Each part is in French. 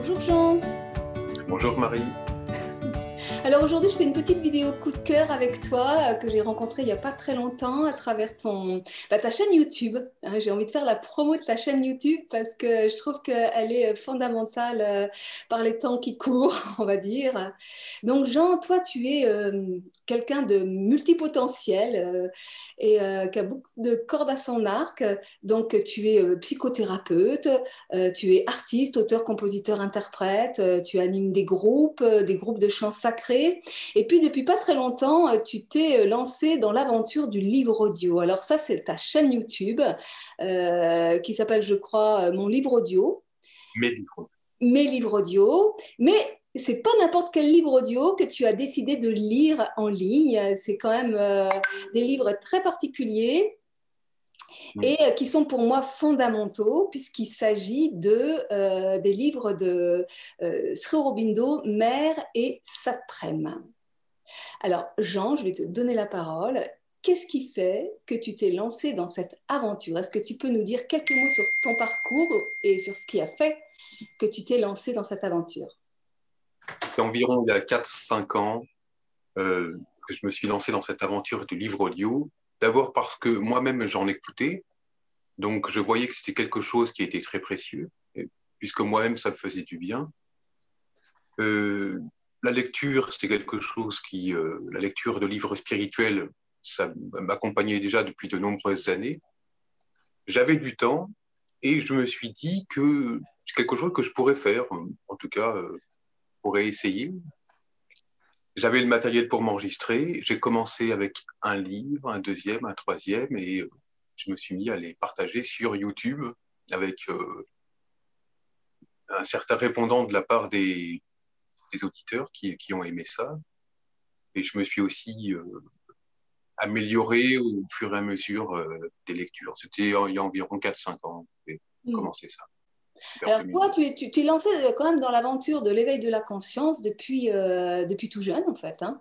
Bonjour Jean. Bonjour Marie. Alors aujourd'hui, je fais une petite vidéo coup de cœur avec toi que j'ai rencontrée il n'y a pas très longtemps à travers ta chaîne YouTube. J'ai envie de faire la promo de ta chaîne YouTube parce que je trouve qu'elle est fondamentale par les temps qui courent, on va dire. Donc Jean, toi, tu es quelqu'un de multipotentiel qui a beaucoup de cordes à son arc. Donc tu es psychothérapeute, tu es artiste, auteur, compositeur, interprète, tu animes des groupes de chants sacrés. Et puis, depuis pas très longtemps, tu t'es lancé dans l'aventure du livre audio. Alors ça, c'est ta chaîne YouTube qui s'appelle, je crois, Mon livre audio. Mes livres. Mes livres audio. Mais c'est pas n'importe quel livre audio que tu as décidé de lire en ligne. C'est quand même des livres très particuliers et qui sont pour moi fondamentaux puisqu'il s'agit des livres de Sri Aurobindo, Mère et Satprem. Alors Jean, je vais te donner la parole. Qu'est-ce qui fait que tu t'es lancé dans cette aventure? Est-ce que tu peux nous dire quelques mots sur ton parcours et sur ce qui a fait que tu t'es lancé dans cette aventure? C'est environ il y a 4-5 ans que je me suis lancé dans cette aventure du livre audio. D'abord parce que moi-même j'en écoutais, donc je voyais que c'était quelque chose qui était très précieux, puisque moi-même ça me faisait du bien. La lecture, c'est quelque chose la lecture de livres spirituels, ça m'accompagnait déjà depuis de nombreuses années. J'avais du temps et je me suis dit que c'est quelque chose que je pourrais faire, en tout cas, pourrais essayer. J'avais le matériel pour m'enregistrer. J'ai commencé avec un livre, un deuxième, un troisième, et je me suis mis à les partager sur YouTube avec un certain répondant de la part des auditeurs qui ont aimé ça. Et je me suis aussi amélioré au fur et à mesure des lectures. C'était il y a environ 4-5 ans que j'ai commencé ça. Alors toi, tu t'es lancé quand même dans l'aventure de l'éveil de la conscience depuis tout jeune en fait. Hein.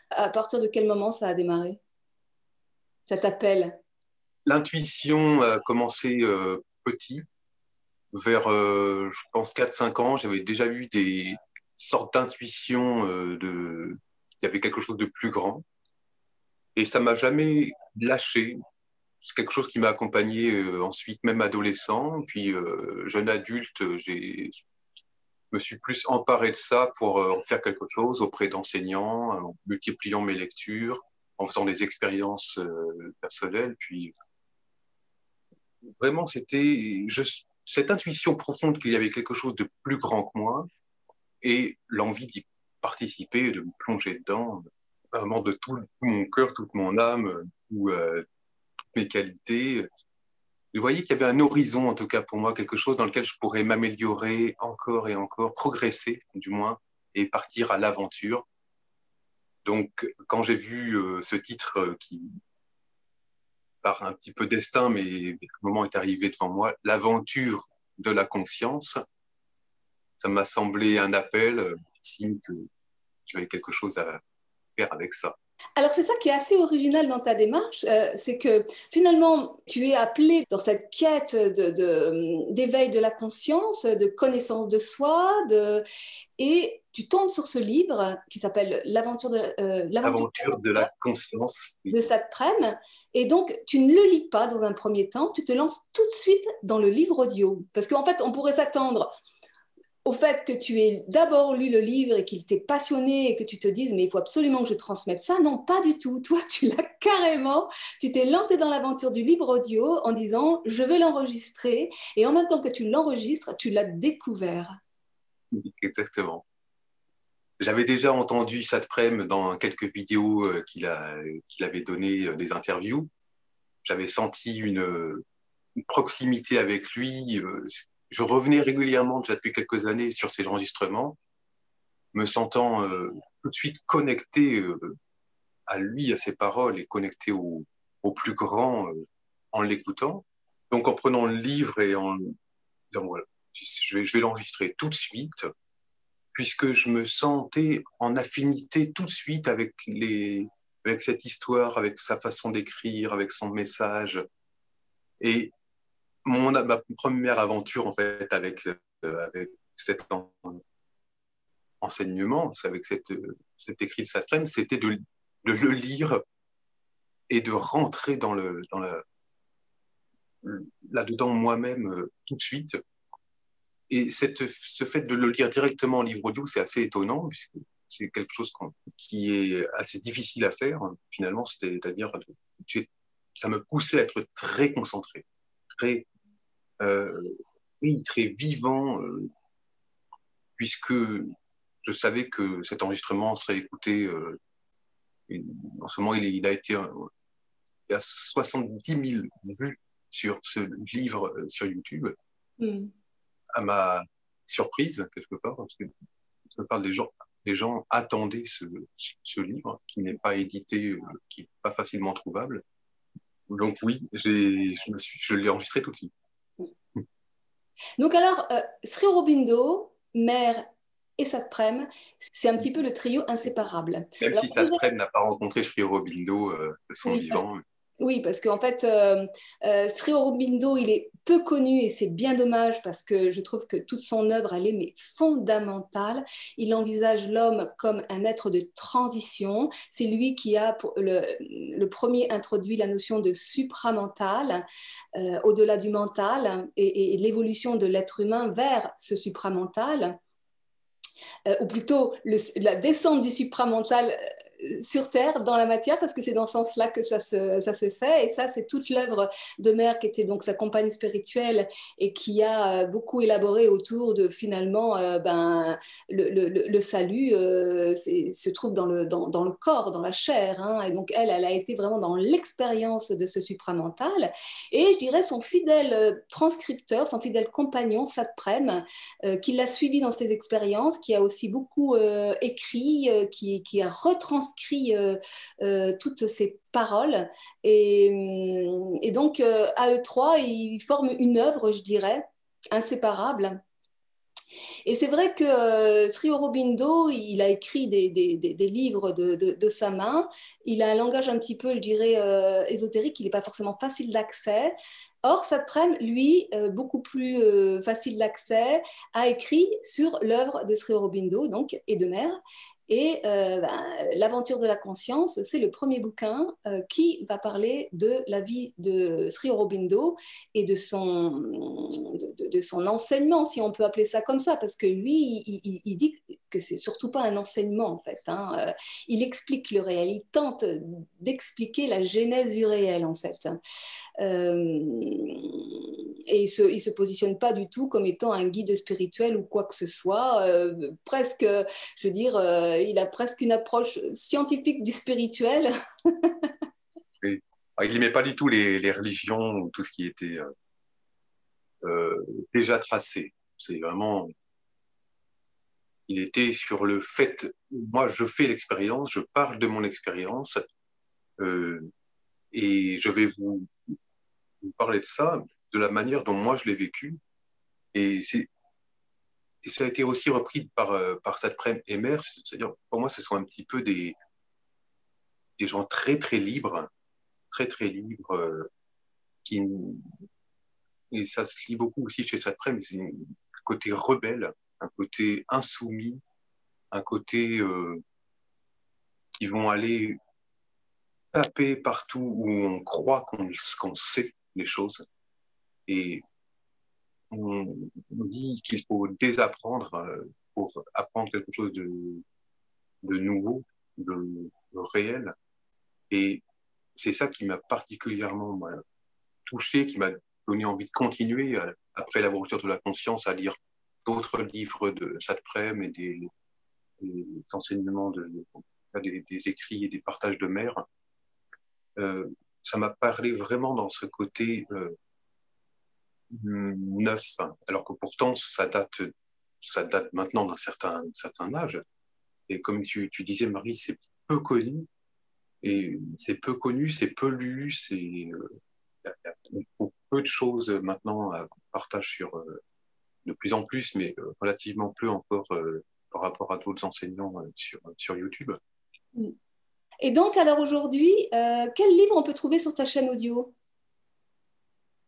À partir de quel moment ça a démarré? Ça t'appelle? L'intuition a commencé petit. Vers, je pense, 4-5 ans, j'avais déjà eu des sortes d'intuitions qu'il y avait quelque chose de plus grand. Et ça m'a jamais lâché. C'est quelque chose qui m'a accompagné ensuite, même adolescent. Puis, jeune adulte, je me suis plus emparé de ça pour en faire quelque chose auprès d'enseignants, en multipliant mes lectures, en faisant des expériences personnelles. Puis, vraiment, cette intuition profonde qu'il y avait quelque chose de plus grand que moi et l'envie d'y participer, de me plonger dedans, vraiment de tout mon cœur, toute mon âme, toutes mes qualités. Je voyais qu'il y avait un horizon, en tout cas pour moi, quelque chose dans lequel je pourrais m'améliorer encore et encore, progresser du moins, et partir à l'aventure. Donc, quand j'ai vu ce titre qui, par un petit peu destin, mais le moment est arrivé devant moi, l'aventure de la conscience, ça m'a semblé un appel, un signe que j'avais quelque chose à faire avec ça. Alors c'est ça qui est assez original dans ta démarche, c'est que finalement tu es appelé dans cette quête d'éveil de la conscience, de connaissance de soi, et tu tombes sur ce livre qui s'appelle l'aventure L'aventure de la conscience. Oui. de Satprem, et donc tu ne le lis pas dans un premier temps, tu te lances tout de suite dans le livre audio, parce qu'en fait on pourrait s'attendre au fait que tu aies d'abord lu le livre et qu'il t'ait passionné et que tu te dises mais il faut absolument que je transmette ça. Non, pas du tout. Toi, tu t'es lancé dans l'aventure du livre audio en disant je vais l'enregistrer et en même temps que tu l'enregistres, tu l'as découvert. Exactement. J'avais déjà entendu Satprem dans quelques vidéos qu'il avait donné des interviews. J'avais senti une proximité avec lui. Je revenais régulièrement déjà depuis quelques années sur ses enregistrements, me sentant tout de suite connecté à lui, à ses paroles et connecté au plus grand en l'écoutant. Donc en prenant le livre et en disant voilà, je vais l'enregistrer tout de suite, puisque je me sentais en affinité tout de suite avec cette histoire, avec sa façon d'écrire, avec son message. Et ma première aventure, en fait, avec cet enseignement, avec cet écrit de Satrem, c'était de le lire et de rentrer là-dedans moi-même tout de suite. Et ce fait de le lire directement en livre audio, c'est assez étonnant, puisque c'est quelque chose qui est assez difficile à faire, finalement, c'est-à-dire, ça me poussait à être très concentré, très, euh, oui, très vivant, puisque je savais que cet enregistrement serait écouté. En ce moment, il a été il y a 70 000 vues sur ce livre sur YouTube, à ma surprise, quelque part, parce que je me parle les gens attendaient ce livre qui n'est pas édité, qui n'est pas facilement trouvable. Donc oui, je l'ai enregistré tout de suite. Donc alors, Sri Aurobindo, Mère et Satprem, c'est un petit peu le trio inséparable. Même Alors, si Satprem n'a pas rencontré Sri Aurobindo de son oui, vivant. oui, parce qu'en fait, Sri Aurobindo, il est peu connu et c'est bien dommage parce que je trouve que toute son œuvre, elle est mais fondamentale. Il envisage l'homme comme un être de transition. C'est lui qui a le premier introduit la notion de supramental, au-delà du mental, et l'évolution de l'être humain vers ce supramental. Ou plutôt la descente du supramental sur Terre, dans la matière, parce que c'est dans ce sens-là que ça se fait. Et ça, c'est toute l'œuvre de Mère, qui était donc sa compagne spirituelle et qui a beaucoup élaboré autour de finalement le salut se trouve dans le corps, dans la chair. Hein. Et donc, elle a été vraiment dans l'expérience de ce supramental. Et je dirais son fidèle transcripteur, son fidèle compagnon, Satprem, qui l'a suivi dans ses expériences, qui a aussi beaucoup écrit, qui a retranscrit toutes ces paroles. Et donc, à eux trois, ils forment une œuvre, je dirais, inséparable. Et c'est vrai que Sri Aurobindo, il a écrit des livres de sa main. Il a un langage un petit peu, je dirais, ésotérique. Il n'est pas forcément facile d'accès. Or, Satprem, lui, beaucoup plus facile d'accès, a écrit sur l'œuvre de Sri Aurobindo, donc, et de Mère. Et L'aventure de la conscience, c'est le premier bouquin qui va parler de la vie de Sri Aurobindo et de son enseignement, si on peut appeler ça comme ça, parce que lui, il dit que c'est surtout pas un enseignement, en fait. Hein. Il explique le réel, il tente d'expliquer la genèse du réel, en fait. Et il se positionne pas du tout comme étant un guide spirituel ou quoi que ce soit. Presque, je veux dire, il a presque une approche scientifique du spirituel. Et, il n'aimait pas du tout les religions ou tout ce qui était déjà tracé. C'est vraiment, il était sur le fait. Moi, je fais l'expérience, je parle de mon expérience, euh, et je vais vous parler de ça, de la manière dont moi je l'ai vécu. Et, et ça a été aussi repris par Satprem et Mère, c'est-à-dire, pour moi, ce sont un petit peu des gens très, très libres, qui, et ça se lit beaucoup aussi chez Satprem, c'est un côté rebelle, un côté insoumis, un côté qui vont aller taper partout où on croit qu'on sait les choses. Et on dit qu'il faut désapprendre pour apprendre quelque chose de nouveau, de réel. Et c'est ça qui m'a particulièrement touché, qui m'a donné envie de continuer après la voiture de la conscience à lire d'autres livres de Satprem et des enseignements, des écrits et des partages de Mère. Ça m'a parlé vraiment dans ce côté neuf, alors que pourtant ça date maintenant d'un certain âge. Et comme tu disais, Marie, c'est peu connu, et c'est peu connu, c'est peu lu, il faut peu de choses maintenant qu'on partage de plus en plus, mais relativement peu encore par rapport à d'autres enseignants sur YouTube. Et donc, alors aujourd'hui, quel livre on peut trouver sur ta chaîne audio?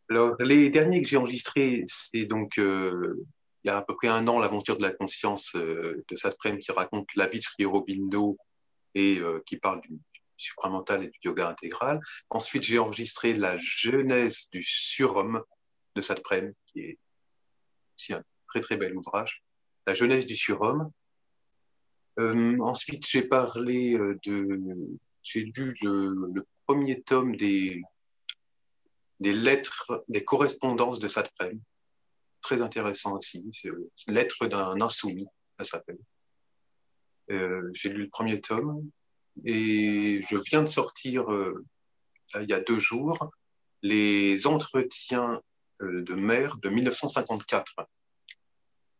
Alors, les derniers que j'ai enregistrés, c'est donc il y a à peu près un an, l'aventure de la conscience de Satprem qui raconte la vie de Sri Aurobindo et qui parle du supramental et du yoga intégral. Ensuite, j'ai enregistré la genèse du surhomme de Satprem, qui est aussi un très très bel ouvrage. La genèse du surhomme. Ensuite, j'ai lu le premier tome des lettres, des correspondances de Satprem. Très intéressant aussi. C'est Lettres d'un insoumis, ça s'appelle. J'ai lu le premier tome et je viens de sortir, là, il y a 2 jours, les entretiens de maire de 1954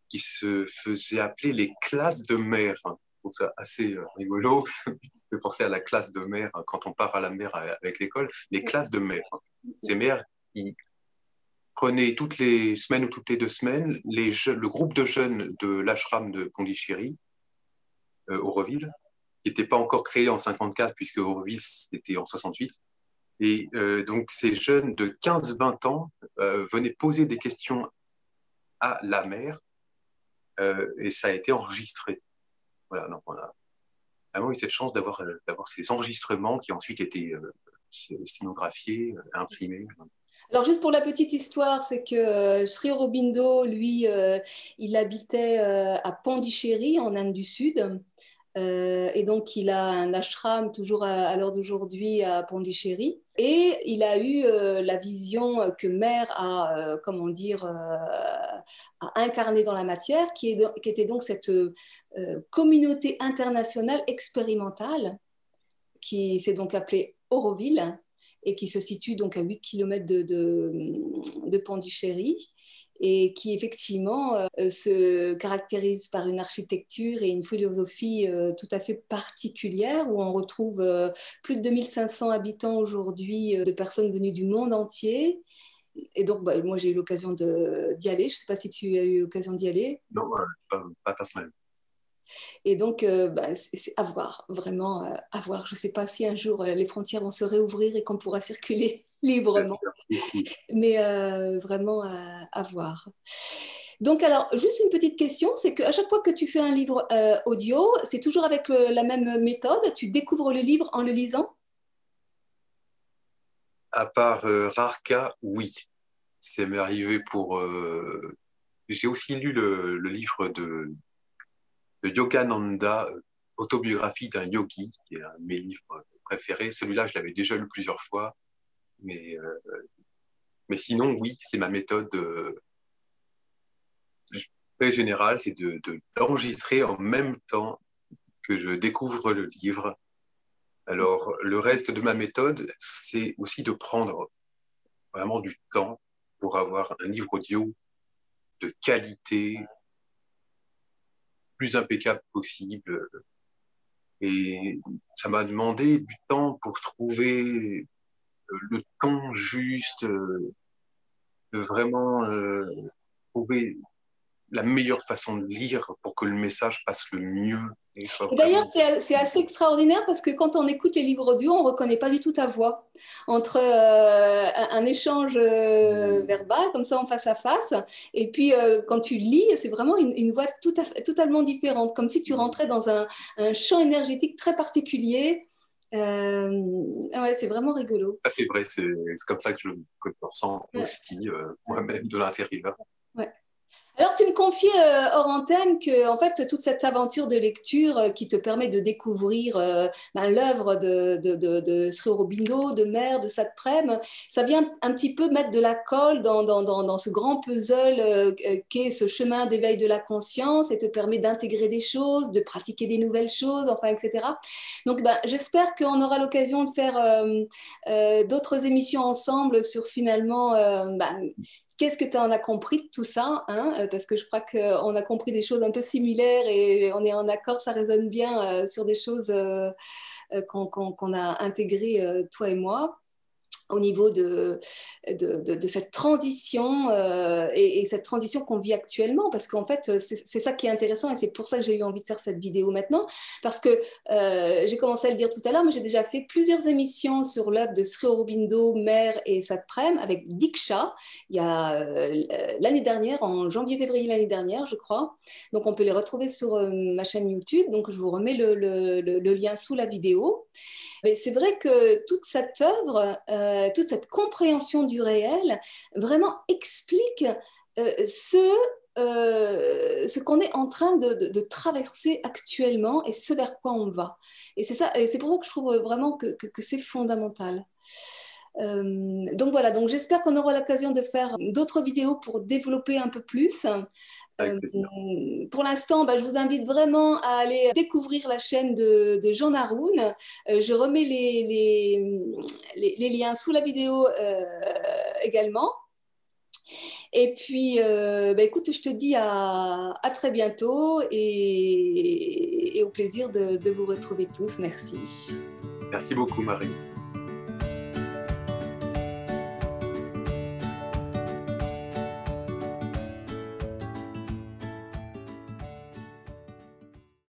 qui se faisaient appeler les classes de maire. Je trouve ça assez rigolo de penser à la classe de maire quand on part à la mer avec l'école. Les classes de maire. Ces maires qui prenaient toutes les semaines ou toutes les 2 semaines le groupe de jeunes de l'ashram de Pondichéry, Auroville, qui n'était pas encore créé en 54 puisque Auroville était en 68. Et donc ces jeunes de 15-20 ans venaient poser des questions à la mère et ça a été enregistré. Voilà, donc on a vraiment eu cette chance d'avoir ces enregistrements qui ensuite étaient sténographiés, imprimés. Alors, juste pour la petite histoire, c'est que Sri Aurobindo, lui, il habitait à Pondichéry, en Inde du Sud. Et donc, il a un ashram toujours à l'heure d'aujourd'hui à Pondichéry. Et il a eu la vision que Mère a, comment dire, a incarné dans la matière, qui était donc cette communauté internationale expérimentale, qui s'est donc appelée Auroville, et qui se situe donc à 8 km de Pondichéry, et qui effectivement se caractérise par une architecture et une philosophie tout à fait particulière, où on retrouve plus de 2500 habitants aujourd'hui, de personnes venues du monde entier. Et donc, moi, j'ai eu l'occasion d'y aller. Je ne sais pas si tu as eu l'occasion d'y aller. Non, pas personnellement. Et donc, c'est à voir, vraiment à voir. Je ne sais pas si un jour les frontières vont se réouvrir et qu'on pourra circuler librement, mais vraiment à voir. Donc, alors, juste une petite question, c'est qu'à chaque fois que tu fais un livre audio, c'est toujours avec la même méthode? Tu découvres le livre en le lisant? À part rare cas, oui. C'est m'est arrivé pour... J'ai aussi lu le livre de Yogananda, Autobiographie d'un yogi, qui est un de mes livres préférés. Celui-là, je l'avais déjà lu plusieurs fois, mais sinon, oui, c'est ma méthode très générale, c'est d'enregistrer en même temps que je découvre le livre. Alors, le reste de ma méthode, c'est aussi de prendre vraiment du temps pour avoir un livre audio de qualité, plus impeccable possible. Et ça m'a demandé du temps pour trouver le ton juste, de vraiment trouver la meilleure façon de lire pour que le message passe le mieux. Et soit Et d'ailleurs, vraiment... c'est assez extraordinaire parce que quand on écoute les livres audio, on ne reconnaît pas du tout ta voix. Entre un échange verbal, comme ça, en face à face, et puis quand tu lis, c'est vraiment une voix totalement différente, comme si tu rentrais dans un champ énergétique très particulier. Ouais, c'est vraiment rigolo. C'est vrai, c'est comme ça que je ressens Ouais. aussi moi-même de l'intérieur. Ouais. Alors, tu me confiais hors antenne que, en fait, toute cette aventure de lecture qui te permet de découvrir l'œuvre de Sri Aurobindo, de Mère, de Satprem, ça vient un petit peu mettre de la colle dans ce grand puzzle qu'est ce chemin d'éveil de la conscience et te permet d'intégrer des choses, de pratiquer des nouvelles choses, enfin, etc. Donc, j'espère qu'on aura l'occasion de faire d'autres émissions ensemble sur finalement qu'est-ce que tu en as compris de tout ça, hein? Parce que je crois qu'on a compris des choses un peu similaires et on est en accord, ça résonne bien sur des choses qu'on a intégrées, toi et moi. au niveau de cette transition et cette transition qu'on vit actuellement, parce qu'en fait, c'est ça qui est intéressant et c'est pour ça que j'ai eu envie de faire cette vidéo maintenant, parce que j'ai commencé à le dire tout à l'heure, mais j'ai déjà fait plusieurs émissions sur l'œuvre de Sri Aurobindo, Mère et Satprem avec Diksha, il y a l'année dernière, en janvier-février l'année dernière, je crois. Donc, on peut les retrouver sur ma chaîne YouTube, donc je vous remets le lien sous la vidéo. Mais c'est vrai que toute cette œuvre, toute cette compréhension du réel, vraiment explique ce qu'on est en train de traverser actuellement et ce vers quoi on va. Et c'est ça, et c'est pour ça que je trouve vraiment que c'est fondamental. Donc voilà, donc j'espère qu'on aura l'occasion de faire d'autres vidéos pour développer un peu plus. Avec plaisir. Pour l'instant, je vous invite vraiment à aller découvrir la chaîne de Jean Haroun. Je remets les liens sous la vidéo également. Et puis, écoute, je te dis à très bientôt et au plaisir de vous retrouver tous. Merci. Merci beaucoup, Marie.